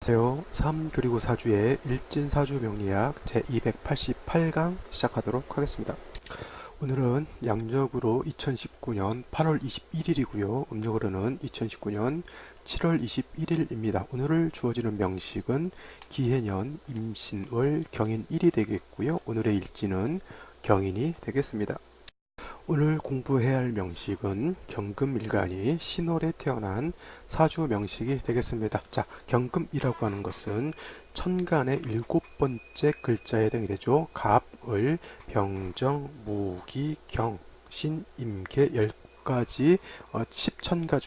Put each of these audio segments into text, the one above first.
안녕하세요. 3 그리고 4주의 일진사주 명리학 제288강 시작하도록 하겠습니다. 오늘은 양력으로 2019년 8월 21일이고요. 음력으로는 2019년 7월 21일입니다. 오늘 주어지는 명식은 기해년 임신월 경인일이 되겠고요. 오늘의 일지는 경인이 되겠습니다. 오늘 공부해야 할 명식은 경금일간이 신월에 태어난 사주 명식이 되겠습니다. 자, 경금이라고 하는 것은 천간의 7번째 글자에 해당이 되죠. 갑, 을, 병정, 무기, 경, 신, 임계 10가지 10천가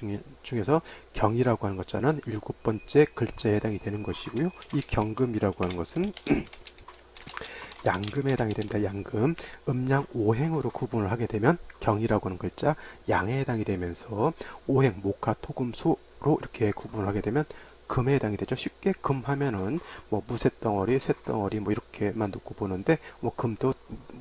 중에서 경이라고 하는 것자는 7번째 글자에 해당이 되는 것이고요. 이 경금이라고 하는 것은 양금에 해당이 됩니다. 양금, 음양 오행으로 구분을 하게 되면 경이라고 하는 글자 양에 해당이 되면서 오행, 목화, 토금, 수로 이렇게 구분을 하게 되면 금에 해당이 되죠. 쉽게 금 하면은 뭐 무쇠덩어리, 쇠덩어리 뭐 이렇게만 놓고 보는데 뭐 금도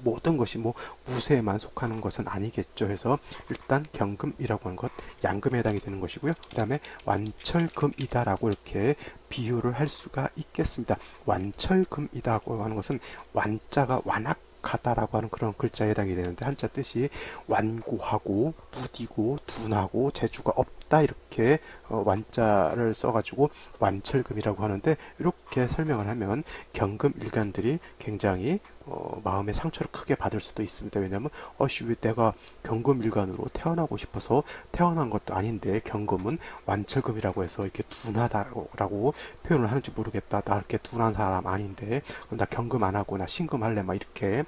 모든 것이 뭐 무쇠에만 속하는 것은 아니겠죠. 해서 일단 경금이라고 하는 것 양금에 해당이 되는 것이고요. 그 다음에 완철금이다라고 이렇게 비유를 할 수가 있겠습니다. 완철금이다고 하는 것은 완자가 완악하다라고 하는 그런 글자에 해당이 되는데 한자 뜻이 완고하고 무디고 둔하고 재주가 없다 이렇게 완자를 써가지고 완철금이라고 하는데 이렇게 설명을 하면 경금 일간들이 굉장히 마음의 상처를 크게 받을 수도 있습니다. 왜냐하면 왜 내가 경금 일간으로 태어나고 싶어서 태어난 것도 아닌데 경금은 완철금이라고 해서 이렇게 둔하다라고 표현을 하는지 모르겠다. 나 이렇게 둔한 사람 아닌데 나 경금 안 하고 나 신금 할래 막 이렇게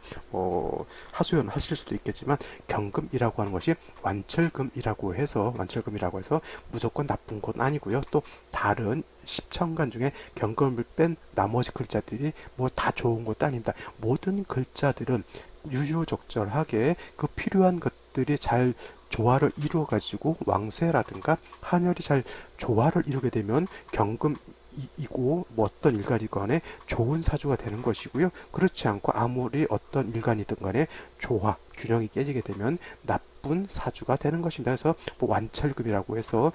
하소연을 하실 수도 있겠지만 경금이라고 하는 것이 완철금이라고 해서 무조건 나쁜 건 아니고요. 또 다른 십천간 중에 경금을 뺀 나머지 글자들이 뭐 다 좋은 것도 아닙니다. 모든 글자들은 유유적절하게 그 필요한 것들이 잘 조화를 이루어 가지고 왕쇠라든가 한열이 잘 조화를 이루게 되면 경금 이고 뭐 어떤 일간이건 간에 좋은 사주가 되는 것이고요. 그렇지 않고 아무리 어떤 일간이든 간에 조화, 균형이 깨지게 되면 나쁜 사주가 되는 것입니다. 그래서 뭐 완철금이라고 해서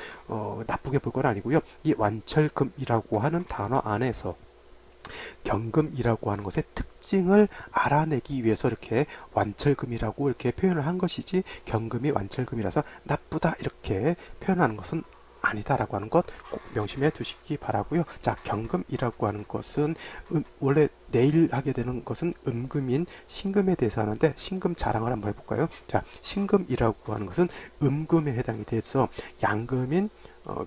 나쁘게 볼 건 아니고요. 이 완철금이라고 하는 단어 안에서 경금이라고 하는 것의 특징을 알아내기 위해서 이렇게 완철금이라고 이렇게 표현을 한 것이지 경금이 완철금이라서 나쁘다 이렇게 표현하는 것은 아니다라고 하는 것 꼭 명심해 두시기 바라고요. 자, 경금이라고 하는 것은 원래 내일 하게 되는 것은 음금인 신금에 대해서 하는데 신금 자랑을 한번 해볼까요? 자, 신금이라고 하는 것은 음금에 해당이 돼서 양금인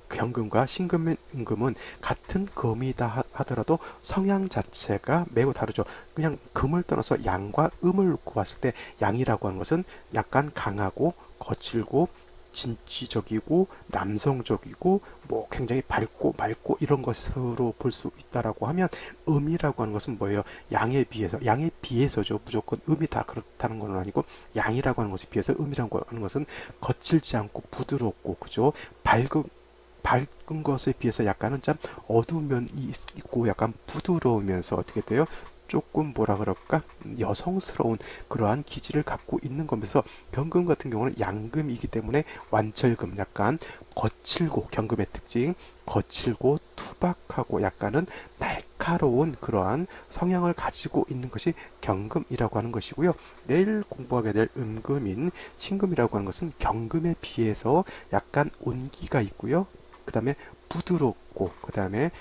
경금과 신금인 음금은 같은 금이다 하더라도 성향 자체가 매우 다르죠. 그냥 금을 떠나서 양과 음을 놓고 봤을 때 양이라고 하는 것은 약간 강하고 거칠고 진취적이고 남성적이고 뭐 굉장히 밝고 맑고 이런 것으로 볼 수 있다라고 하면 음이라고 하는 것은 뭐예요? 양에 비해서죠. 무조건 음이 다 그렇다는 건 아니고 양이라고 하는 것에 비해서 음이라고 하는 것은 거칠지 않고 부드럽고 그죠? 밝은 것에 비해서 약간은 좀 어두운 면이 있고 약간 부드러우면서 어떻게 돼요? 조금 뭐라 그럴까 여성스러운 그러한 기질을 갖고 있는 거면서 경금 같은 경우는 양금이기 때문에 완철금 약간 거칠고 경금의 특징 거칠고 투박하고 약간은 날카로운 그러한 성향을 가지고 있는 것이 경금이라고 하는 것이고요. 내일 공부하게 될 음금인 신금이라고 하는 것은 경금에 비해서 약간 온기가 있고요. 그 다음에 부드럽고 그 다음에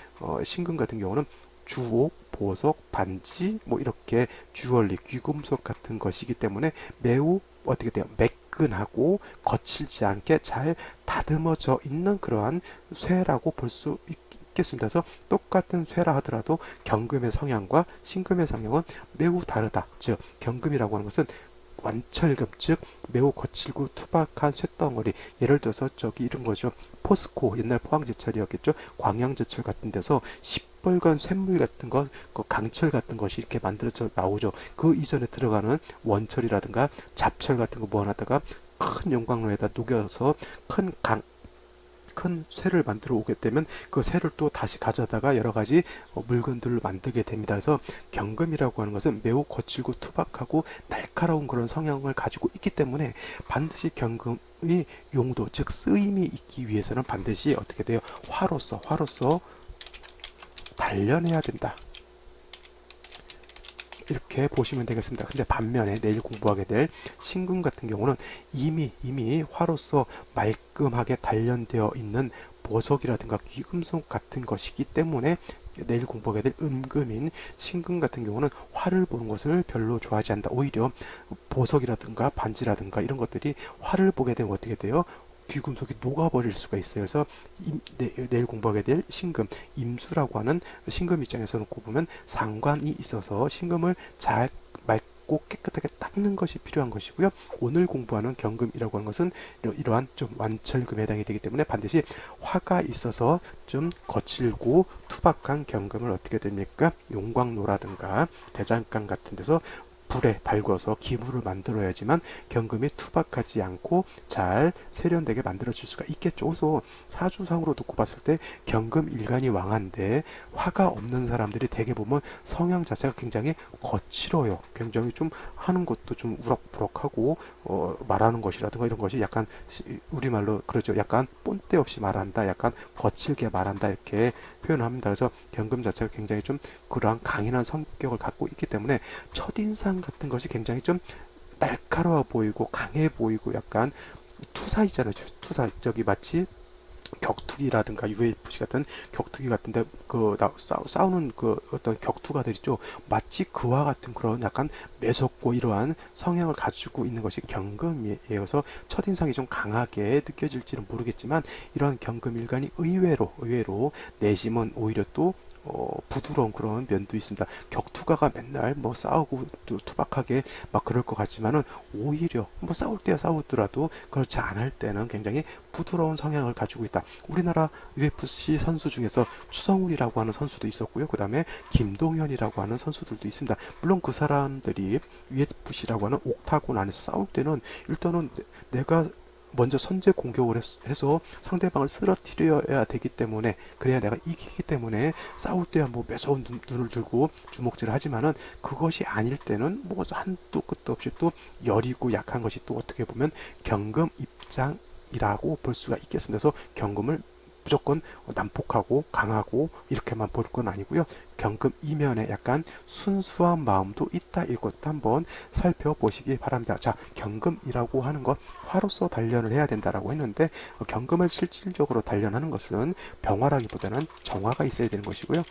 신금 같은 경우는 주옥, 보석, 반지 뭐 이렇게 주얼리, 귀금속 같은 것이기 때문에 매우 어떻게 돼요? 매끈하고 거칠지 않게 잘 다듬어져 있는 그러한 쇠라고 볼 수 있겠습니다. 그래서 똑같은 쇠라 하더라도 경금의 성향과 신금의 성향은 매우 다르다. 즉 경금이라고 하는 것은 완철금 즉 매우 거칠고 투박한 쇳덩어리 예를 들어서 저기 이런 거죠. 포스코 옛날 포항제철이었겠죠. 광양제철 같은 데서 시뻘건 쇳물 같은 것, 그 강철 같은 것이 이렇게 만들어져 나오죠. 그 이전에 들어가는 원철이라든가 잡철 같은 거 모아놨다가 큰 용광로에다 녹여서 큰 쇠를 만들어 오게 되면 그 쇠를 또 다시 가져다가 여러 가지 물건들을 만들게 됩니다. 그래서 경금이라고 하는 것은 매우 거칠고 투박하고 날카로운 그런 성향을 가지고 있기 때문에 반드시 경금의 용도 즉 쓰임이 있기 위해서는 반드시 어떻게 돼요? 화로서 단련해야 된다. 이렇게 보시면 되겠습니다. 근데 반면에 내일 공부하게 될 신금 같은 경우는 이미 화로서 말끔하게 단련되어 있는 보석이라든가 귀금속 같은 것이기 때문에 내일 공부하게 될 음금인 신금 같은 경우는 화를 보는 것을 별로 좋아하지 않는다. 오히려 보석이라든가 반지라든가 이런 것들이 화를 보게 되면 어떻게 돼요? 귀금속이 녹아버릴 수가 있어요. 그래서 내일 공부하게 될 신금, 임수라고 하는 신금 입장에서 놓고 보면 상관이 있어서 신금을 잘 맑고 깨끗하게 닦는 것이 필요한 것이고요. 오늘 공부하는 경금이라고 하는 것은 이러한 좀 완철금에 해당이 되기 때문에 반드시 화가 있어서 좀 거칠고 투박한 경금을 어떻게 됩니까? 용광로라든가 대장간 같은 데서 불에 달궈서 기물을 만들어야지만 경금이 투박하지 않고 잘 세련되게 만들어질 수가 있겠죠. 그래서 사주상으로 놓고 봤을 때 경금 일간이 왕한데 화가 없는 사람들이 대개 보면 성향 자체가 굉장히 거칠어요. 굉장히 좀 하는 것도 좀 우럭부럭하고 말하는 것이라든가 이런 것이 약간 우리말로 그러죠. 약간 본때 없이 말한다. 약간 거칠게 말한다. 이렇게 표현합니다. 그래서 경금 자체가 굉장히 좀 그러한 강인한 성격을 갖고 있기 때문에 첫인상 같은 것이 굉장히 좀 날카로워 보이고 강해 보이고 약간 투사이잖아요. 투사 저기 마치 격투기라든가 UFC 같은 격투기 같은데 싸우는 그 어떤 격투가들 있죠. 마치 그와 같은 그런 약간 매섭고 이러한 성향을 가지고 있는 것이 경금이어서 첫인상이 좀 강하게 느껴질지는 모르겠지만 이러한 경금 일간이 의외로 내심은 오히려 또 부드러운 그런 면도 있습니다. 격투가가 맨날 뭐 싸우고 투박하게 막 그럴 것 같지만은 오히려 뭐 싸울 때야 싸우더라도 그렇지 않을 때는 굉장히 부드러운 성향을 가지고 있다. 우리나라 UFC 선수 중에서 추성훈이라고 하는 선수도 있었고요. 그 다음에 김동현이라고 하는 선수들도 있습니다. 물론 그 사람들이 UFC라고 하는 옥타곤 안에서 싸울 때는 일단은 내가 먼저 선제 공격을 해서 상대방을 쓰러뜨려야 되기 때문에 그래야 내가 이기기 때문에 싸울 때야 뭐 매서운 눈을 들고 주먹질을 하지만은 그것이 아닐 때는 뭐 한도 끝도 없이 또 여리고 약한 것이 또 어떻게 보면 경금 입장이라고 볼 수가 있겠습니다. 그래서 경금을 무조건 난폭하고 강하고 이렇게만 볼 건 아니고요. 경금 이면에 약간 순수한 마음도 있다. 이것도 한번 살펴보시기 바랍니다. 자, 경금이라고 하는 것 화로서 단련을 해야 된다라고 했는데 경금을 실질적으로 단련하는 것은 병화라기보다는 정화가 있어야 되는 것이고요.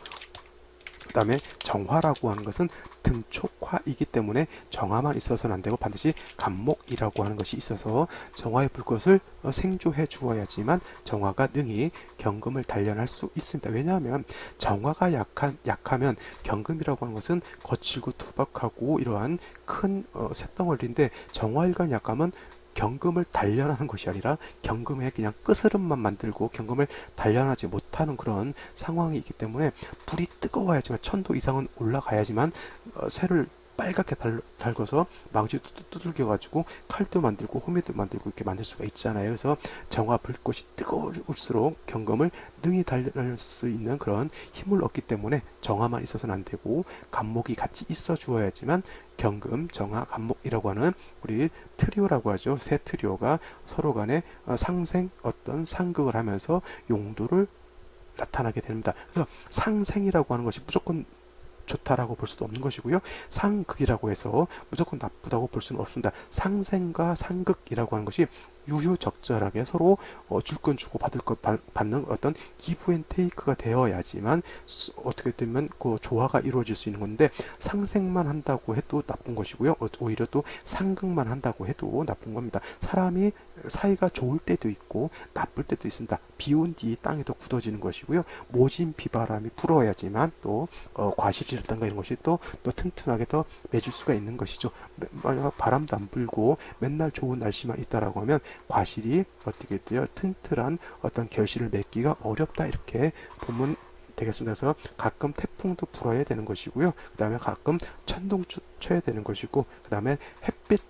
그 다음에 정화라고 하는 것은 등촉화이기 때문에 정화만 있어서는 안 되고 반드시 간목이라고 하는 것이 있어서 정화의 불꽃을 생조해 주어야지만 정화가 능히 경금을 단련할 수 있습니다. 왜냐하면 정화가 약하면 경금이라고 하는 것은 거칠고 투박하고 이러한 큰 쇳덩어리인데 정화일간 약하면 경금을 단련하는 것이 아니라 경금의 그냥 끝으름만 만들고 경금을 단련하지 못하는 그런 상황이 있기 때문에 불이 뜨거워야지만 1000도 이상은 올라가야지만 쇠를 빨갛게 달궈서 망치 두들겨 가지고 칼도 만들고 호미도 만들고 이렇게 만들 수가 있잖아요. 그래서 정화 불꽃이 뜨거울수록 경금을 능히 단련할 수 있는 그런 힘을 얻기 때문에 정화만 있어서는 안 되고 간목이 같이 있어 주어야지만 경금, 정화, 간목이라고 하는 우리 트리오라고 하죠. 세 트리오가 서로 간에 상생 어떤 상극을 하면서 용도를 나타나게 됩니다. 그래서 상생이라고 하는 것이 무조건 좋다라고 볼 수도 없는 것이고요. 상극이라고 해서 무조건 나쁘다고 볼 수는 없습니다. 상생과 상극이라고 하는 것이 유효적절하게 서로 줄 건 주고 받을 것 받는 어떤 기브 앤 테이크가 되어야지만 어떻게 되면 그 조화가 이루어질 수 있는 건데 상생만 한다고 해도 나쁜 것이고요. 오히려 또 상극만 한다고 해도 나쁜 겁니다. 사람이 사이가 좋을 때도 있고 나쁠 때도 있습니다. 비온 뒤 땅에도 굳어지는 것이고요. 모진 비바람이 불어야지만 또 과실이라든가 이런 것이 또 튼튼하게 더 맺을 수가 있는 것이죠. 만약 바람도 안 불고 맨날 좋은 날씨만 있다라고 하면 과실이 어떻게 돼요? 튼튼한 어떤 결실을 맺기가 어렵다 이렇게 보면 되겠습니다. 그래서 가끔 태풍도 불어야 되는 것이고요. 그 다음에 가끔 천둥 쳐야 되는 것이고 그 다음에 햇빛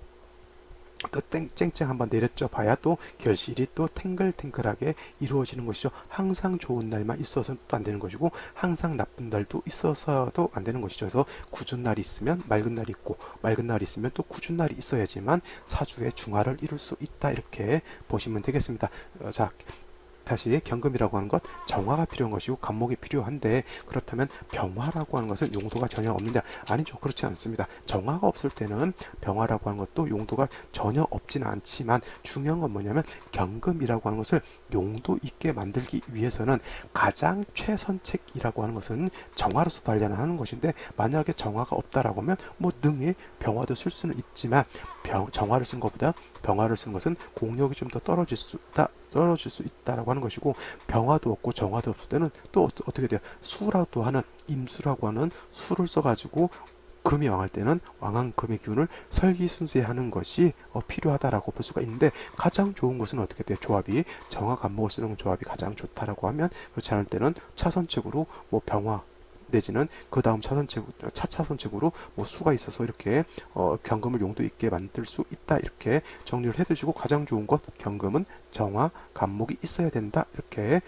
또 쨍쨍 한번 내렸죠 봐야 또 결실이 또 탱글탱글하게 이루어지는 것이죠. 항상 좋은 날만 있어서는 또 안 되는 것이고 항상 나쁜 날도 있어서도 안 되는 것이죠. 그래서 궂은 날이 있으면 맑은 날이 있고 맑은 날이 있으면 또 궂은 날이 있어야지만 사주의 중화를 이룰 수 있다 이렇게 보시면 되겠습니다. 자, 다시 경금이라고 하는 것 정화가 필요한 것이고 간목이 필요한데, 그렇다면 병화라고 하는 것은 용도가 전혀 없느냐? 아니죠. 그렇지 않습니다. 정화가 없을 때는 병화라고 하는 것도 용도가 전혀 없지는 않지만, 중요한 건 뭐냐면 경금이라고 하는 것을 용도 있게 만들기 위해서는 가장 최선책이라고 하는 것은 정화로서 단련하는 것인데, 만약에 정화가 없다라고 하면 뭐 능히 병화도 쓸 수는 있지만, 정화를 쓴 것보다 병화를 쓴 것은 공력이 좀 더 떨어질 수 있다라고 하는 것이고, 병화도 없고 정화도 없을 때는 또 어떻게 돼요? 수라도 하는 임수라고 하는 수를 써가지고 금이 왕할 때는 왕한 금의 기운을 설기순쇄하는 것이 필요하다라고 볼 수가 있는데, 가장 좋은 것은 어떻게 돼요? 조합이 정화 간목을 쓰는 조합이 가장 좋다라고 하면, 그렇지 않을 때는 차선책으로 뭐 병화 내지는 그 다음 차차선책으로 뭐 수가 있어서 이렇게 경금을 용도 있게 만들 수 있다, 이렇게 정리를 해두시고, 가장 좋은 것 경금은 정화 간목이 있어야 된다, 이렇게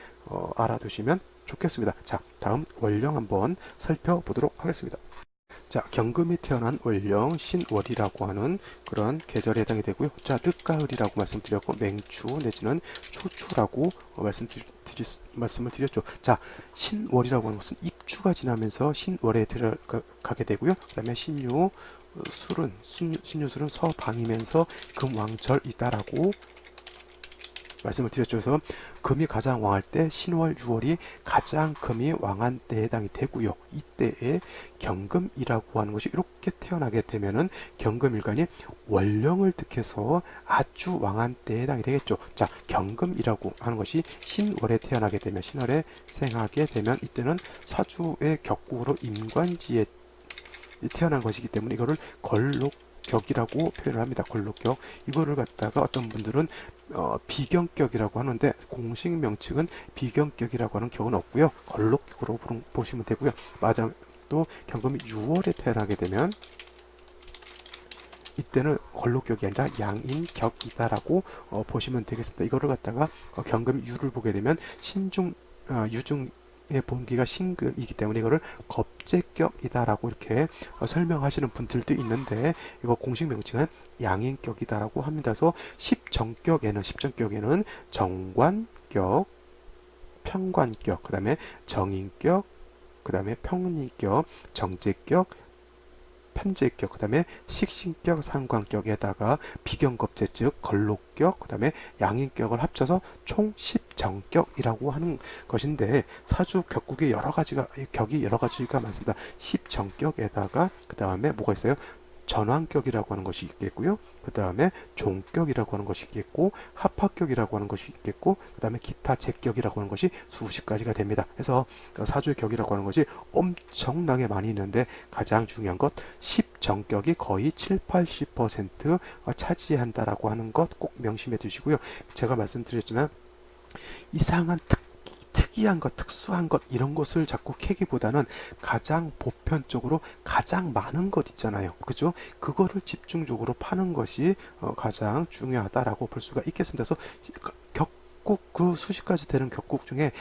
알아두시면 좋겠습니다. 자, 다음 월령 한번 살펴보도록 하겠습니다. 자, 경금이 태어난 월령 신월이라고 하는 그런 계절에 해당이 되고요. 자, 늦가을이라고 말씀드렸고, 맹추 내지는 초추라고 말씀을 드렸죠. 자, 신월이라고 하는 것은 입추가 지나면서 신월에 들어가게 되고요. 그 다음에 신유술은 서방이면서 금왕절이다라고 말씀을 드렸죠. 그래서 금이 가장 왕할 때 신월, 6월이 가장 금이 왕한 때에 해당이 되고요. 이때에 경금이라고 하는 것이 이렇게 태어나게 되면은 경금일간이 월령을 득해서 아주 왕한 때에 해당이 되겠죠. 자, 경금이라고 하는 것이 신월에 태어나게 되면, 신월에 생하게 되면 이때는 사주의 격국으로 임관지에 태어난 것이기 때문에 이거를 걸록격이라고 표현을 합니다. 걸록격. 이거를 갖다가 어떤 분들은 비경격이라고 하는데, 공식 명칭은 비경격이라고 하는 격은 없고요. 걸록격으로 보시면 되고요. 맞아. 또 경금이 6월에 태어나게 되면 이때는 걸록격이 아니라 양인격이다라고 보시면 되겠습니다. 이거를 갖다가 경금 유를 보게 되면 유중의 본기가 신금이기 때문에 이거를 겁재격이다라고 이렇게 설명하시는 분들도 있는데, 이거 공식 명칭은 양인격이다라고 합니다. 그래서 십정격에는 정관격, 평관격, 그 다음에 정인격, 그 다음에 평인격, 정제격, 편제격, 그 다음에 식신격, 상관격에다가 비경겁제, 즉 걸록격, 그 다음에 양인격을 합쳐서 총 10정격이라고 하는 것인데, 사주 격국이 격이 여러 가지가 많습니다. 10정격에다가 그 다음에 뭐가 있어요? 전환격이라고 하는 것이 있겠고요. 그 다음에 종격이라고 하는 것이 있겠고, 합합격이라고 하는 것이 있겠고, 그 다음에 기타 제격이라고 하는 것이 수십 가지가 됩니다. 그래서 사주의 격이라고 하는 것이 엄청나게 많이 있는데, 가장 중요한 것 10정격이 거의 7, 80% 차지한다라고 하는 것 꼭 명심해 두시고요. 제가 말씀드렸지만 이상한 특이한 것, 특수한 것, 이런 것을 자꾸 캐기보다는 가장 보편적으로 가장 많은 것 있잖아요. 그죠? 그거를 집중적으로 파는 것이 가장 중요하다라고 볼 수가 있겠습니다. 그래서 격국, 그 수십 가지 되는 격국 중에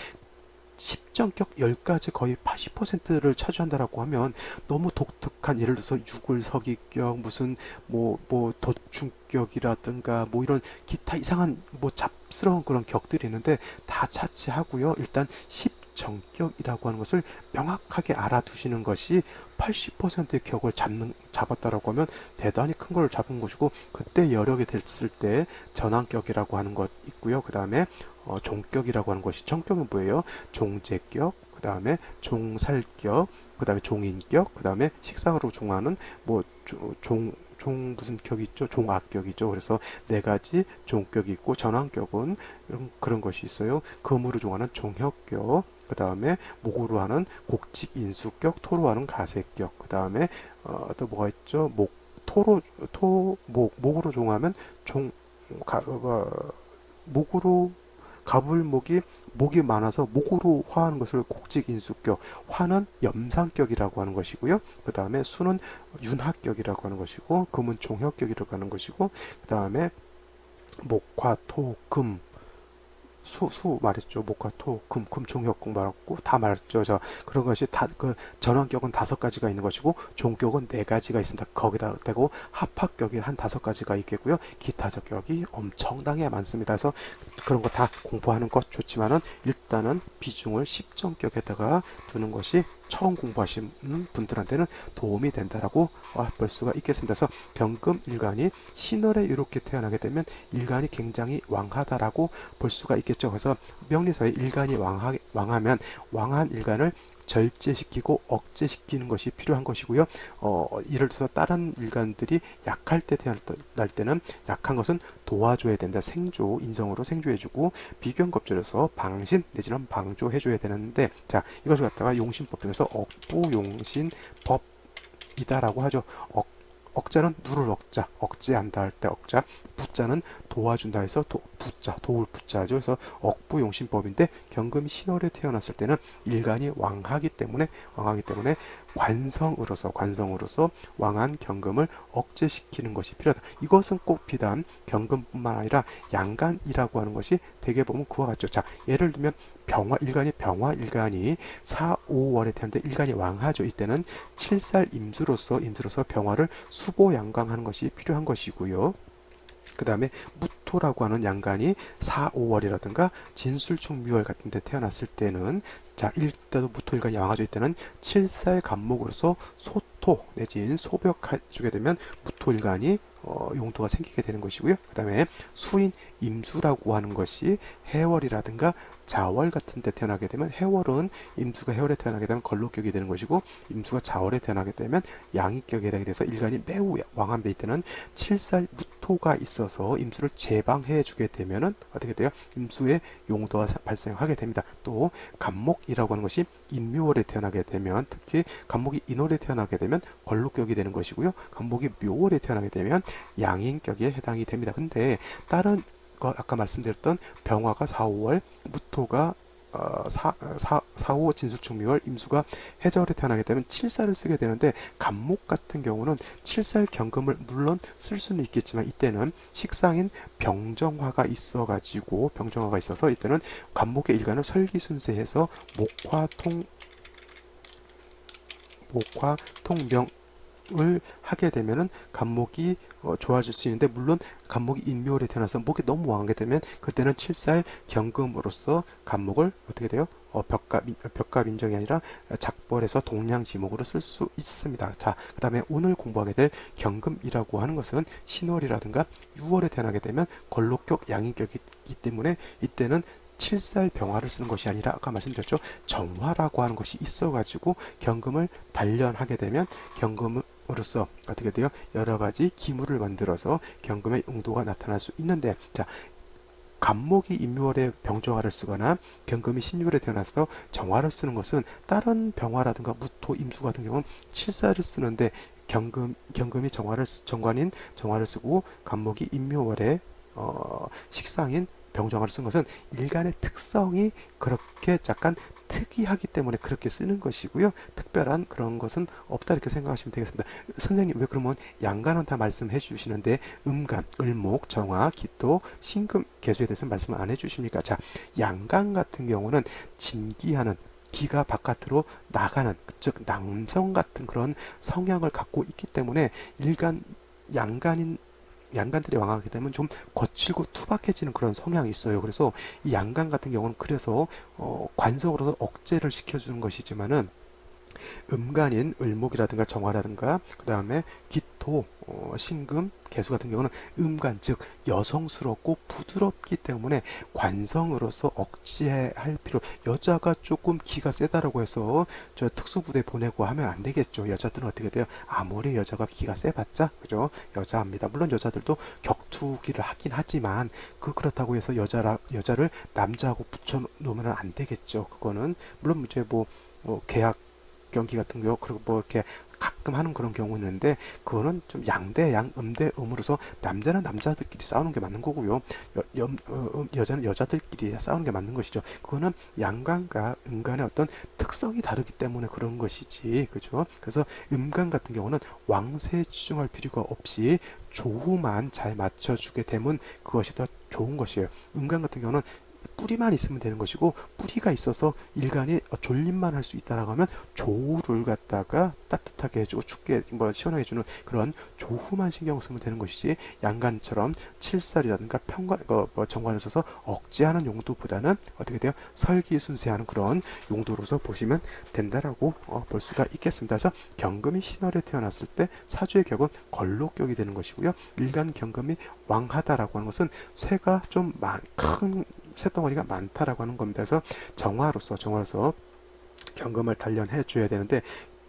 10정격 10가지 거의 80%를 차지한다라고 하면 너무 독특한, 예를 들어서 유굴서기격, 무슨 뭐 도충격이라든가 뭐 이런 기타 이상한 뭐 잡스러운 그런 격들이 있는데 다 차치하고요. 일단 10정격이라고 하는 것을 명확하게 알아두시는 것이 80%의 격을 잡았다라고 하면 대단히 큰 걸 잡은 것이고, 그때 여력이 됐을 때 전환격이라고 하는 것 있고요. 그 다음에 종격이라고 하는 것이, 정격은 뭐예요? 종제격, 그 다음에 종살격, 그 다음에 종인격, 그 다음에 식상으로 종하는 뭐 종 무슨 격이 있죠? 종악격이죠. 그래서 네 가지 종격이 있고, 전환격은 그런 것이 있어요. 금으로 종하는 종혁격, 그 다음에 목으로 하는 곡직인수격, 토로 하는 가세격, 그 다음에 또 뭐가 있죠? 목으로 종하면 목으로 목이 많아서 목으로 화하는 것을 곡직인수격, 화는 염상격이라고 하는 것이고요. 그 다음에 수는 윤학격이라고 하는 것이고, 금은 종혁격이라고 하는 것이고, 그 다음에 목화, 토, 금, 수 말했죠. 목화 토, 금, 종혁 말했고 다 말했죠. 저 그런 것이 다 그 전환격은 5가지가 있는 것이고 종격은 4가지가 있습니다. 거기다 대고 합합격이 한 5가지가 있겠고요. 기타적 격이 엄청나게 많습니다. 그래서 그런 거 다 공부하는 것 좋지만은 일단은 비중을 10점격에다가 두는 것이 처음 공부하시는 분들한테는 도움이 된다라고 볼 수가 있겠습니다. 그래서 경금 일간이 신월에 이렇게 태어나게 되면 일간이 굉장히 왕하다라고 볼 수가 있겠죠. 그래서 명리서에 일간이 왕하면 왕한 일간을 절제시키고 억제시키는 것이 필요한 것이고요. 예를 들어서 다른 일간들이 약할 때 태어날 때는 약한 것은 도와줘야 된다. 생조, 인성으로 생조해주고 비견겁절에서 방신 내지는 방조해줘야 되는데 자 이것을 갖다가 용신법 중에서 억부용신법이다라고 하죠. 억자는 누를 억자, 억제한다 할 때 억자, 부자는 도와준다 해서 부자, 도울 부자죠. 그래서 억부용신법인데 경금이 신월에 태어났을 때는 일간이 왕하기 때문에 관성으로서 왕한 경금을 억제시키는 것이 필요하다. 이것은 꼭 비단 경금뿐만 아니라 양간이라고 하는 것이 대개 보면 그와 같죠. 자, 예를 들면 병화 일간이 4, 5월에 태어났는데 일간이 왕하죠. 이때는 7살 임수로서 병화를 수보양강하는 것이 필요한 것이고요. 그 다음에 무토라고 하는 양간이 4, 5월이라든가 진술충 묘월 같은 데 태어났을 때는 자 이때도 무토일간이 양화조 이때는 7살 간목으로서 소토 내지는 소벽해주게 되면 무토일간이 용도가 생기게 되는 것이고요. 그 다음에 수인 임수라고 하는 것이 해월이라든가 자월 같은 데 태어나게 되면 해월은 임수가 해월에 태어나게 되면 걸록격이 되는 것이고 임수가 자월에 태어나게 되면 양익격이 되게 돼서 일간이 매우 왕한 데 때는 7살 무토가 있어서 임수를 제방해 주게 되면은 어떻게 돼요? 임수의 용도가 발생하게 됩니다. 또 간목이라고 하는 것이 임묘월에 태어나게 되면 특히 간목이 인월에 태어나게 되면 걸록격이 되는 것이고요. 간목이 묘월에 태어나게 되면 양인격에 해당이 됩니다. 근데 다른 아까 말씀드렸던 병화가 4, 5월, 무토가 4, 5 진술충묘월, 임수가 해절에 태어나게 되면 7살을 쓰게 되는데 간목 같은 경우는 7살 경금을 물론 쓸 수는 있겠지만 이때는 식상인 병정화가 있어서 이때는 간목의 일간을 설기순세해서 목화통병 을 하게 되면은 간목이 좋아질 수 있는데 물론 간목이 인묘월에 태어나서 목이 너무 왕하게 되면 그때는 7살 경금으로서 간목을 어떻게 돼요? 벽가민정이 아니라 작벌에서 동량지목으로 쓸 수 있습니다. 자, 그 다음에 오늘 공부하게 될 경금이라고 하는 것은 신월이라든가 6월에 태어나게 되면 걸록격, 양인격이기 때문에 이때는 7살 병화를 쓰는 것이 아니라 아까 말씀드렸죠. 정화라고 하는 것이 있어가지고 경금을 단련하게 되면 경금으로서 어떻게 돼요? 여러 가지 기물을 만들어서 경금의 용도가 나타날 수 있는데 자 간목이 임묘월에 병정화를 쓰거나 경금이 신유월에 태어나서 정화를 쓰는 것은 다른 병화라든가 무토, 임수 같은 경우는 7살을 쓰는데 경금이 정관인 정화를 쓰고 간목이 임묘월에 식상인 병정화를 쓴 것은 일간의 특성이 그렇게 약간 특이하기 때문에 그렇게 쓰는 것이고요. 특별한 그런 것은 없다 이렇게 생각하시면 되겠습니다. 선생님 왜 그러면 양간은 다 말씀해 주시는데 음간, 을목, 정화, 기토, 신금, 개수에 대해서 말씀을 안 해주십니까? 자, 양간 같은 경우는 진기하는 기가 바깥으로 나가는 즉 남성 같은 그런 성향을 갖고 있기 때문에 양간들이 왕하게 되면 좀 거칠고 투박해지는 그런 성향이 있어요. 그래서 이 양간 같은 경우는 그래서 관성으로서 억제를 시켜주는 것이지만은 음간인 을목이라든가 정화라든가 그 다음에 기토, 신금, 개수 같은 경우는 음간 즉 여성스럽고 부드럽기 때문에 관성으로서 억제할 필요 여자가 조금 기가 세다라고 해서 저 특수부대 보내고 하면 안 되겠죠. 여자들은 어떻게 돼요? 아무리 여자가 기가 세봤자 그죠? 여자입니다. 물론 여자들도 격투기를 하긴 하지만 그렇다고 해서 여자를 남자하고 붙여놓으면 안 되겠죠. 그거는 물론 이제 계약 경기 같은 경우 그리고 이렇게 가끔 하는 그런 경우 있는데 그거는 좀 양대 양 음대 음으로서 남자는 남자들끼리 싸우는 게 맞는 거고요. 여자는 여자들끼리 싸우는 게 맞는 것이죠. 그거는 양간과 음간의 어떤 특성이 다르기 때문에 그런 것이지 그죠? 그래서 음간 같은 경우는 왕세에 치중할 필요가 없이 조후만 잘 맞춰주게 되면 그것이 더 좋은 것이에요. 음간 같은 경우는 뿌리만 있으면 되는 것이고, 뿌리가 있어서 일간이 졸림만 할 수 있다라고 하면 조우를 갖다가 따뜻하게 해주고 춥게 뭐 시원하게 해주는 그런 조후만 신경 쓰면 되는 것이지, 양간처럼 칠살이라든가 평관 뭐 정관을 써서 억제하는 용도보다는 어떻게 돼요? 설기순쇄하는 그런 용도로서 보시면 된다라고 볼 수가 있겠습니다. 그래서 경금이 신월에 태어났을 때 사주의 격은 걸록격이 되는 것이고요. 일간 경금이 왕하다라고 하는 것은 쇠가 좀 큰 쇳덩어리가 많다라고 하는 겁니다. 그래서 정화로서 경금을 단련해 줘야 되는데,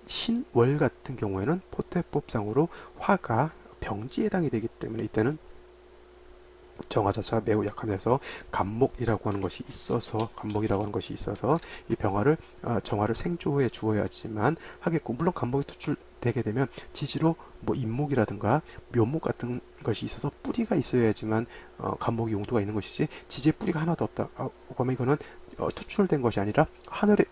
신월 같은 경우에는 포태법상으로 화가 병지에 해당이 되기 때문에 이때는 정화 자체가 매우 약하면서 간목이라고 하는 것이 있어서 이 병화를 정화를 생조해 주어야지만 하겠고, 물론 간목이 투출되게 되면 지지로 뭐 인목이라든가 묘목 같은 것이 있어서 뿌리가 있어야지만 간목이 용도가 있는 것이지, 지지에 뿌리가 하나도 없다 그러면 이거는 투출된 것이 아니라 하늘에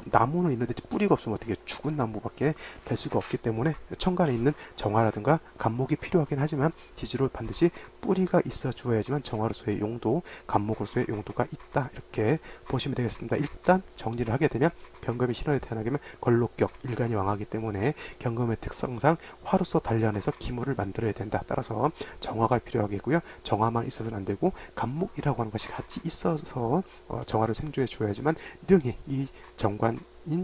나무는 있는데 뿌리가 없으면 어떻게 죽은 나무밖에 될 수가 없기 때문에 천간에 있는 정화라든가 간목이 필요하긴 하지만 지지로 반드시 뿌리가 있어 주어야지만 정화로서의 용도, 간목으로서의 용도가 있다, 이렇게 보시면 되겠습니다. 일단 정리를 하게 되면 경금이 신월에 태어나게 되면 걸록격, 일간이 왕하기 때문에 경금의 특성상 화로서 단련해서 기물을 만들어야 된다. 따라서 정화가 필요하겠고요. 정화만 있어서는 안 되고 간목이라고 하는 것이 같이 있어서 정화를 생조해 주어야지만 능히 이 정관인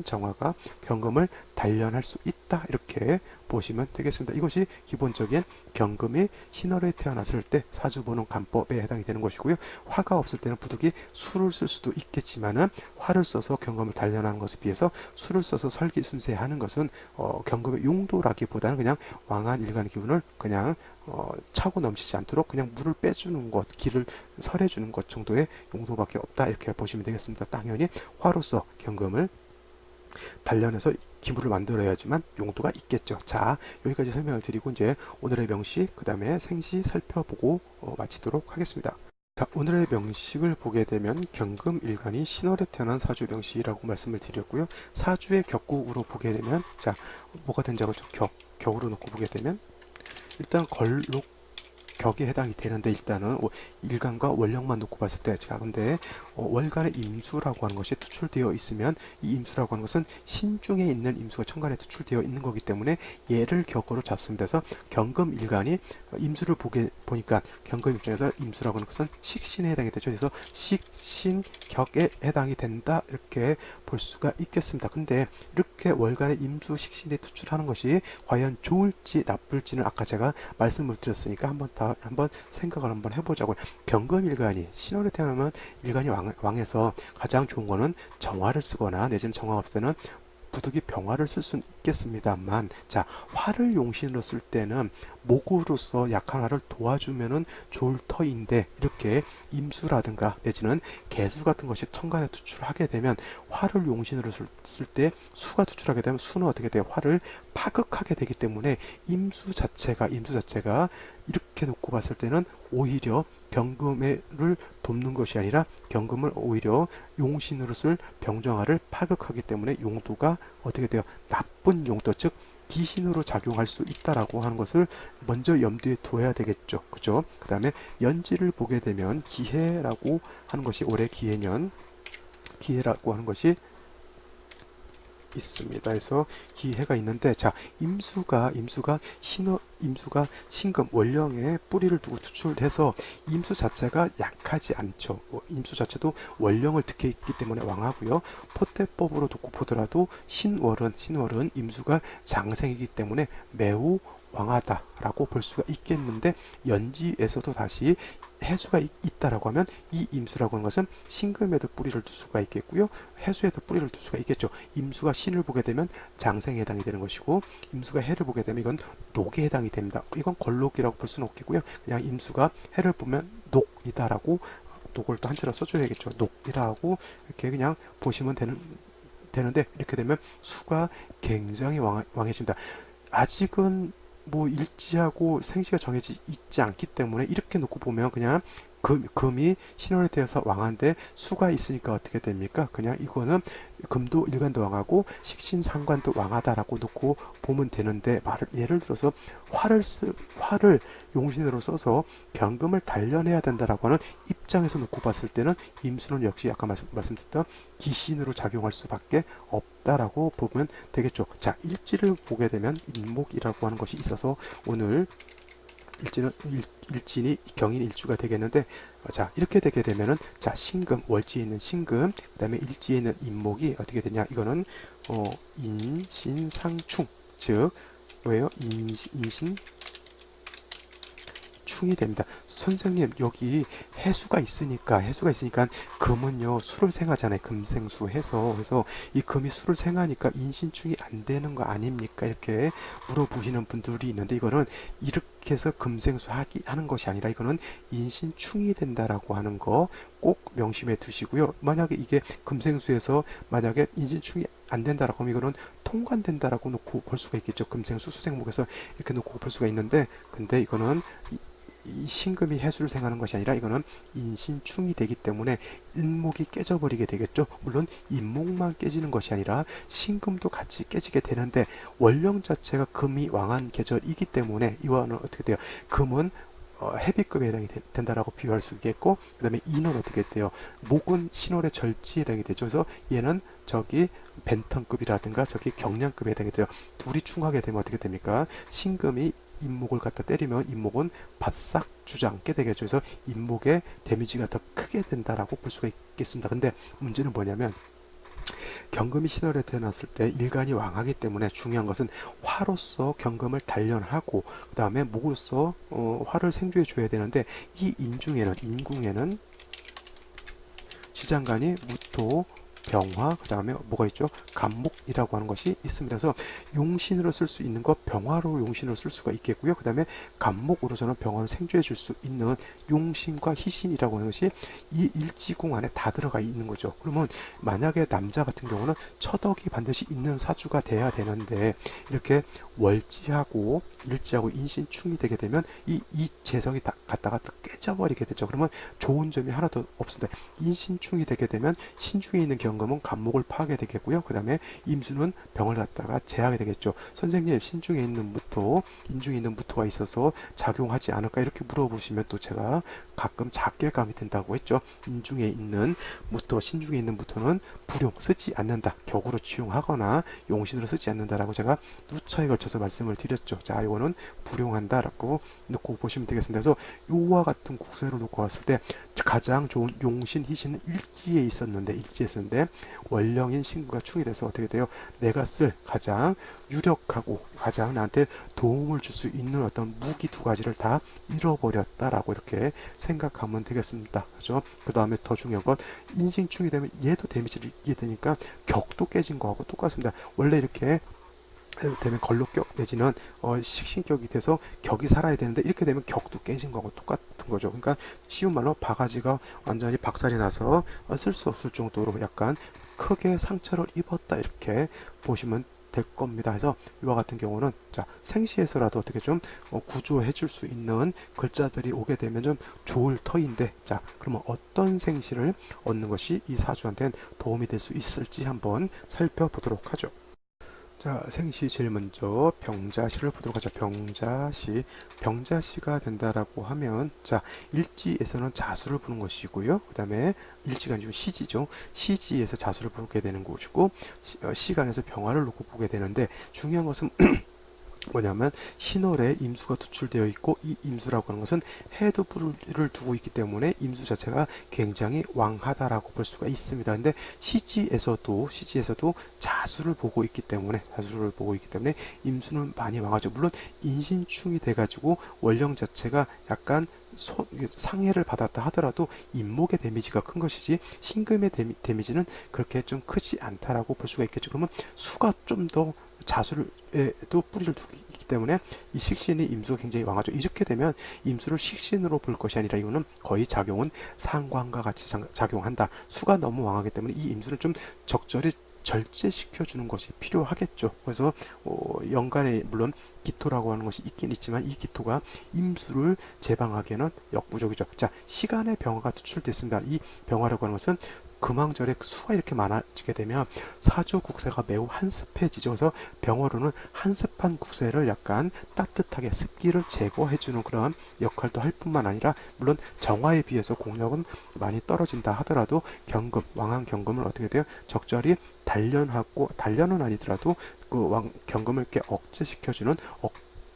정화가 경금을 단련할 수 있다, 이렇게 보시면 되겠습니다. 이것이 기본적인 경금이 신월에 태어났을 때 사주보는 간법에 해당이 되는 것이고요. 화가 없을 때는 부득이 수를 쓸 수도 있겠지만은, 화를 써서 경금을 단련하는 것에 비해서 수를 써서 설기순쇄하는 것은 경금의 용도라기보다는 그냥 왕한 일간의 기운을 그냥 차고 넘치지 않도록 그냥 물을 빼주는 것, 길을 설해주는 것 정도의 용도밖에 없다, 이렇게 보시면 되겠습니다. 당연히 화로서 경금을 단련해서 기물을 만들어야지만 용도가 있겠죠. 자, 여기까지 설명을 드리고 이제 오늘의 명식, 그 다음에 생시 살펴보고 마치도록 하겠습니다. 자, 오늘의 명식을 보게 되면 경금일간이 신월에 태어난 사주 명식이라고 말씀을 드렸고요. 사주의 격국으로 보게 되면, 자, 뭐가 된다고 격으로 놓고 보게 되면 일단 걸록 격에 해당이 되는데, 일단은 일간과 원령만 놓고 봤을 때, 자, 근데 월간의 임수라고 하는 것이 투출되어 있으면 이 임수라고 하는 것은 신중에 있는 임수가 천간에 투출되어 있는 거기 때문에 얘를 격으로 잡습니다. 그래서 경금 일간이 임수를 보니까 경금 입장에서 임수라고 하는 것은 식신에 해당이 되죠. 그래서 식신격에 해당이 된다, 이렇게 볼 수가 있겠습니다. 근데 이렇게 월간의 임수 식신이 투출하는 것이 과연 좋을지 나쁠지는 아까 제가 말씀을 드렸으니까 한번 생각을 한번 해보자고요. 경금일간이 신월에 태어나면 일간이 왕에서 가장 좋은 거는 정화를 쓰거나 내지는 정화가 없을 때는 부득이 병화를 쓸 수는 있겠습니다만, 자, 화를 용신으로 쓸 때는 목으로서 약한 화를 도와주면은 좋을 터인데, 이렇게 임수라든가 내지는 개수 같은 것이 천간에 투출하게 되면 화를 용신으로 쓸 때 수가 투출하게 되면 수는 어떻게 돼요? 화를 파극하게 되기 때문에 임수 자체가 이렇게 놓고 봤을 때는 오히려 경금을 돕는 것이 아니라 경금을 오히려 용신으로 쓸 병정화를 파극하기 때문에 용도가 어떻게 돼요? 나쁜 용도, 즉 기신으로 작용할 수 있다라고 하는 것을 먼저 염두에 두어야 되겠죠. 그죠? 그 다음에 연지를 보게 되면 기해라고 하는 것이, 올해 기해년 기해라고 하는 것이 있습니다. 그래서 기해가 있는데, 자, 임수가 신금 원령에 뿌리를 두고 투출해서 임수 자체가 약하지 않죠. 임수 자체도 원령을 득해 있기 때문에 왕하고요. 포태법으로 놓고 보더라도 신월은 임수가 장생이기 때문에 매우 왕하다라고 볼 수가 있겠는데, 연지에서도 다시 해수가 있다라고 하면 이 임수라고 하는 것은 신금에도 뿌리를 둘 수가 있겠고요. 해수에도 뿌리를 둘 수가 있겠죠. 임수가 신을 보게 되면 장생에 해당이 되는 것이고, 임수가 해를 보게 되면 이건 녹에 해당이 됩니다. 이건 걸록이라고 볼 수는 없겠고요. 그냥 임수가 해를 보면 녹이다라고, 녹을 또 한자로 써줘야겠죠. 녹이라고 이렇게 그냥 보시면 되는데, 이렇게 되면 수가 굉장히 왕해집니다. 아직은 뭐 일지하고 생시가 정해져 있지 않기 때문에 이렇게 놓고 보면 그냥 금이 신월에 대해서 왕한데 수가 있으니까 어떻게 됩니까? 그냥 이거는 금도 일간도 왕하고 식신상관도 왕하다라고 놓고 보면 되는데, 예를 들어서 화를 용신으로 써서 경금을 단련해야 된다라고 하는 입장에서 놓고 봤을 때는 임수는 역시 아까 말씀드렸던 기신으로 작용할 수밖에 없다라고 보면 되겠죠. 자, 일지를 보게 되면 인목이라고 하는 것이 있어서 오늘 일진이 경인 일주가 되겠는데, 자, 이렇게 되게 되면은, 자, 신금, 월지에 있는 신금, 그 다음에 일지에 있는 인목이 어떻게 되냐, 이거는 인신상충, 즉 뭐예요? 인신 충이 됩니다. 선생님, 여기 해수가 있으니까 금은요 수를 생하잖아요. 금생수 해서. 그래서 이 금이 수를 생하니까 인신충이 안 되는 거 아닙니까? 이렇게 물어보시는 분들이 있는데, 이거는 이렇게 해서 금생수 하는 것이 아니라 이거는 인신충이 된다라고 하는 거 꼭 명심해 두시고요. 만약에 이게 금생수에서 만약에 인신충이 안 된다라고 하면 이거는 통관된다라고 놓고 볼 수가 있겠죠. 금생수 수생목에서 이렇게 놓고 볼 수가 있는데, 근데 이거는 이 신금이 해수를 생하는 것이 아니라 이거는 인신충이 되기 때문에 인목이 깨져버리게 되겠죠. 물론 인목만 깨지는 것이 아니라 신금도 같이 깨지게 되는데, 원령 자체가 금이 왕한 계절이기 때문에 이와는 어떻게 돼요? 금은 해비급에 해당이 된다라고 비유할 수 있겠고, 그 다음에 인은 어떻게 돼요? 목은 신월의 절지에 해당이 되죠. 그래서 얘는 저기 벤턴급이라든가 저기 경량급에 해당이 돼요. 둘이 충하게 되면 어떻게 됩니까? 신금이 인목을 갖다 때리면 인목은 바싹 주저앉게 되겠죠. 그래서 인목의 데미지가 더 크게 된다라고 볼 수가 있겠습니다. 근데 문제는 뭐냐면, 경금이 신월에 태어났을 때 일간이 왕하기 때문에 중요한 것은 화로서 경금을 단련하고 그 다음에 목으로서 화를 생주해 줘야 되는데, 이 인궁에는 지장간이 무토, 병화, 그 다음에 뭐가 있죠? 간목이라고 하는 것이 있습니다. 그래서 용신으로 쓸 수 있는 것, 병화로 용신으로 쓸 수가 있겠고요. 그 다음에 간목으로서는 병화를 생주해 줄 수 있는 용신과 희신이라고 하는 것이 이 일지궁 안에 다 들어가 있는 거죠. 그러면 만약에 남자 같은 경우는 처덕이 반드시 있는 사주가 돼야 되는데, 이렇게 월지하고 일지하고 인신충이 되게 되면 이 재성이 다 갖다가 깨져버리게 되죠. 그러면 좋은 점이 하나도 없습니다. 인신충이 되게 되면 신중에 있는 경금은 간목을 파하게 되겠고요. 그 다음에 임수는 병을 갖다가 제하게 되겠죠. 선생님, 신중에 있는 무토, 인중에 있는 무토가 있어서 작용하지 않을까, 이렇게 물어보시면 또 제가 가끔 작게감이 든다고 했죠. 인중에 있는 무토, 신중에 있는 무토는 불용, 쓰지 않는다, 격으로 취용하거나 용신으로 쓰지 않는다라고 제가 누차에 걸쳐서 말씀을 드렸죠. 자, 이거는 불용한다라고 놓고 보시면 되겠습니다. 그래서 요와 같은 국세로 놓고 왔을 때 가장 좋은 용신, 희신은 일지에 있었는데 원령인 신구가 충이 돼서 어떻게 돼요? 내가 쓸 가장 유력하고 가장 나한테 도움을 줄 수 있는 어떤 무기 두 가지를 다 잃어버렸다라고 이렇게 생각하면 되겠습니다. 그죠? 그 다음에 더 중요한 건, 인신충이 되면 얘도 데미지를 입게 되니까 격도 깨진 거하고 똑같습니다. 원래 이렇게 되면 걸록격 내지는 식신격이 돼서 격이 살아야 되는데, 이렇게 되면 격도 깨진 거하고 똑같은 거죠. 그러니까 쉬운 말로 바가지가 완전히 박살이 나서 쓸 수 없을 정도로 약간 크게 상처를 입었다, 이렇게 보시면 될 겁니다. 그래서 이와 같은 경우는, 자, 생시에서라도 어떻게 좀 구조해 줄 수 있는 글자들이 오게 되면 좀 좋을 터인데, 자, 그러면 어떤 생시를 얻는 것이 이 사주한테는 도움이 될 수 있을지 한번 살펴보도록 하죠. 자, 생시 제일 먼저 병자시를 보도록 하죠. 병자시가 된다라고 하면, 자, 일지에서는 자수를 부는 것이고요. 그 다음에 일지가 아니고 시지죠. 시지에서 자수를 부르게 되는 것이고, 시간에서 병화를 놓고 보게 되는데, 중요한 것은 뭐냐면, 신월에 임수가 투출되어 있고, 이 임수라고 하는 것은 해두부를 두고 있기 때문에 임수 자체가 굉장히 왕하다라고 볼 수가 있습니다. 근데 시지에서도 자수를 보고 있기 때문에 임수는 많이 왕하죠. 물론 인신충이 돼가지고 원령 자체가 약간 상해를 받았다 하더라도 인목의 데미지가 큰 것이지 신금의 데미지는 그렇게 좀 크지 않다라고 볼 수가 있겠죠. 그러면 수가 좀 더 자수에도 뿌리를 두기 있기 때문에 이 식신이 임수가 굉장히 왕하죠. 이렇게 되면 임수를 식신으로 볼 것이 아니라 이거는 거의 작용은 상관과 같이 작용한다. 수가 너무 왕하기 때문에 이 임수를 좀 적절히 절제시켜주는 것이 필요하겠죠. 그래서 연간에 물론 기토라고 하는 것이 있긴 있지만, 이 기토가 임수를 제방하기에는 역부족이죠. 자, 시간의 병화가 투출됐습니다. 이 병화라고 하는 것은 금왕절에 수가 이렇게 많아지게 되면 사주 국세가 매우 한습해지죠. 그래서 병어로는 한습한 국세를 약간 따뜻하게 습기를 제거해주는 그런 역할도 할 뿐만 아니라 물론 정화에 비해서 공력은 많이 떨어진다 하더라도 경금, 왕왕 경금을 어떻게 돼요? 적절히 단련하고 단련은 아니더라도 그 경금을 이렇게 억제시켜주는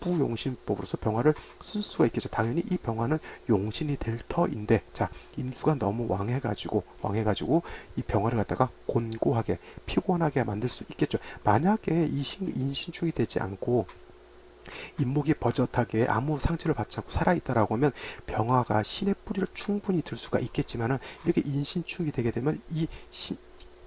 부용신법으로서 병화를 쓸 수가 있겠죠. 당연히 이 병화는 용신이 될 터인데, 자, 임수가 너무 왕해가지고 이 병화를 갖다가 곤고하게 피곤하게 만들 수 있겠죠. 만약에 이 인신충이 되지 않고 잇목이 버젓하게 아무 상처를 받지 않고 살아있다라고 하면 병화가 신의 뿌리를 충분히 들 수가 있겠지만은 이렇게 인신충이 되게 되면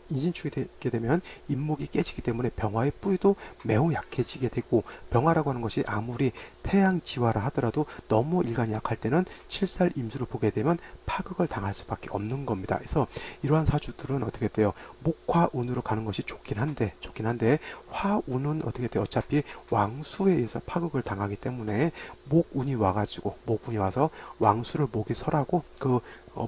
인신충이 되게 되면 잇목이 깨지기 때문에 병화의 뿌리도 매우 약해지게 되고, 병화라고 하는 것이 아무리 태양지화라 하더라도 너무 일간이 약할 때는 칠살 임수를 보게 되면 파극을 당할 수밖에 없는 겁니다. 그래서 이러한 사주들은 어떻게 돼요? 목화운으로 가는 것이 좋긴 한데 화운은 어떻게 돼요? 어차피 왕수에 의해서 파극을 당하기 때문에 목운이 와서 왕수를 목이 설하고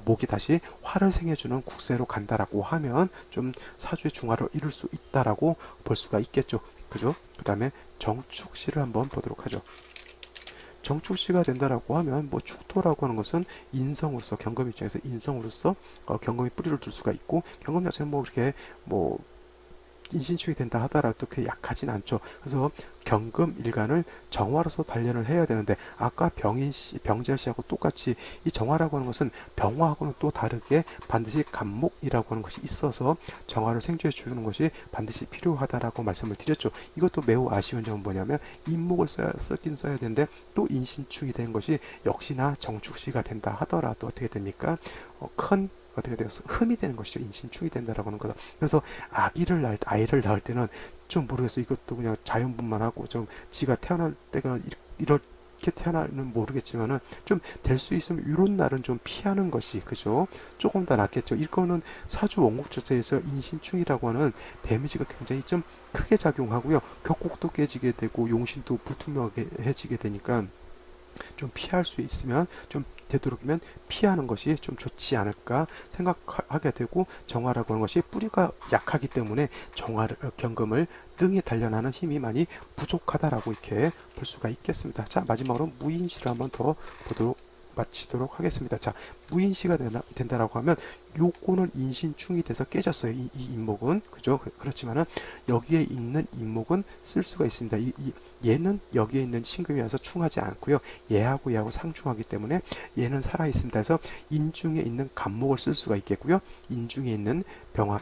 목이 다시 화를 생해주는 국세로 간다라고 하면 좀 사주의 중화를 이룰 수 있다라고 볼 수가 있겠죠. 그죠? 그 다음에 정축시를 한번 보도록 하죠. 정축시가 된다라고 하면 뭐 축토라고 하는 것은 인성으로서 경금 입장에서 인성으로서 경금이 뿌리를 둘 수가 있고, 경금 자체는 뭐 이렇게 뭐 인신축이 된다 하더라도 그게 약하진 않죠. 그래서 경금 일간을 정화로서 단련을 해야 되는데, 아까 병자시하고 똑같이 이 정화라고 하는 것은 병화하고는 또 다르게 반드시 간목이라고 하는 것이 있어서 정화를 생주해 주는 것이 반드시 필요하다라고 말씀을 드렸죠. 이것도 매우 아쉬운 점은 뭐냐면 인목을 쓰긴 써야 되는데 또 인신축이 된 것이 역시나 정축시가 된다 하더라도 어떻게 됩니까? 큰 어떻게 되어서 흠이 되는 것이죠. 인신충이 된다라고 하는 거다. 그래서 아이를 낳을 때는 좀 모르겠어. 이것도 그냥 자연분만하고 좀 지가 태어날 때가 이렇게 태어나는 모르겠지만은 좀 될 수 있으면 이런 날은 좀 피하는 것이 그죠? 조금 더 낫겠죠. 이거는 사주 원국 자체에서 인신충이라고 하는 데미지가 굉장히 좀 크게 작용하고요. 격곡도 깨지게 되고 용신도 불투명해지게 되니까 좀 피할 수 있으면 좀 되도록이면 피하는 것이 좀 좋지 않을까 생각하게 되고, 정화라고 하는 것이 뿌리가 약하기 때문에 경금을 등에 단련하는 힘이 많이 부족하다라고 이렇게 볼 수가 있겠습니다. 자, 마지막으로 무인시를 한번 더 마치도록 하겠습니다. 자, 무인시가 된다라고 하면 요거는 인신충이 돼서 깨졌어요. 이 인목은 그죠? 그렇지만은 여기에 있는 인목은 쓸 수가 있습니다. 얘는 여기에 있는 신금이 와서 충하지 않고요. 얘하고 상충하기 때문에 얘는 살아 있습니다. 그래서 인중에 있는 간목을 쓸 수가 있겠고요. 인중에 있는 병화,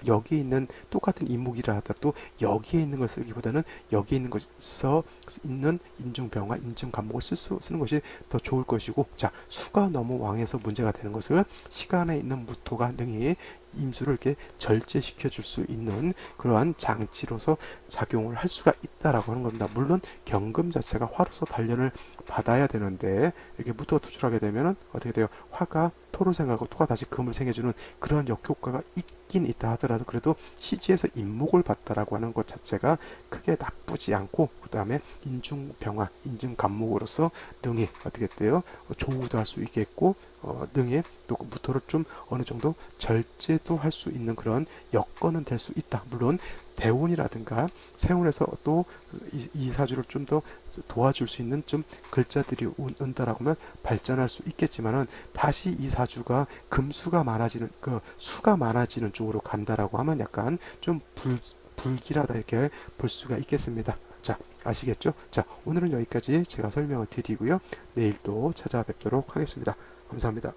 여기에 있는 똑같은 인목이라 하더라도 여기에 있는 걸 쓰기보다는 여기에 있는 것에서 있는 인중병화, 인중간목을 쓰는 것이 더 좋을 것이고, 자, 수가 너무 왕해서 문제가 되는 것을 시간에 있는 무토가 능히 임수를 이렇게 절제시켜 줄 수 있는 그러한 장치로서 작용을 할 수가 있다라고 하는 겁니다. 물론 경금 자체가 화로서 단련을 받아야 되는데 이렇게 무토가 투출하게 되면은 어떻게 돼요? 화가 토를 생하고 토가 다시 금을 생해주는 그런 역효과가 있긴 있다 하더라도 그래도 시지에서 인목을 받다라고 하는 것 자체가 크게 나쁘지 않고, 그 다음에 인중병화, 인중간목으로서 능히 어떻게 돼요? 조우도 할 수 있겠고, 능히 또 무토를 좀 어느 정도 절제도 할 수 있는 그런 여건은 될 수 있다. 물론 대운이라든가 세운에서 또 이 사주를 좀 더 도와줄 수 있는 좀 글자들이 온다라고 하면 발전할 수 있겠지만은 다시 이 사주가 금수가 많아지는 수가 많아지는 쪽으로 간다라고 하면 약간 좀 불길하다 이렇게 볼 수가 있겠습니다. 자, 아시겠죠? 자, 오늘은 여기까지 제가 설명을 드리고요. 내일 또 찾아뵙도록 하겠습니다. 감사합니다.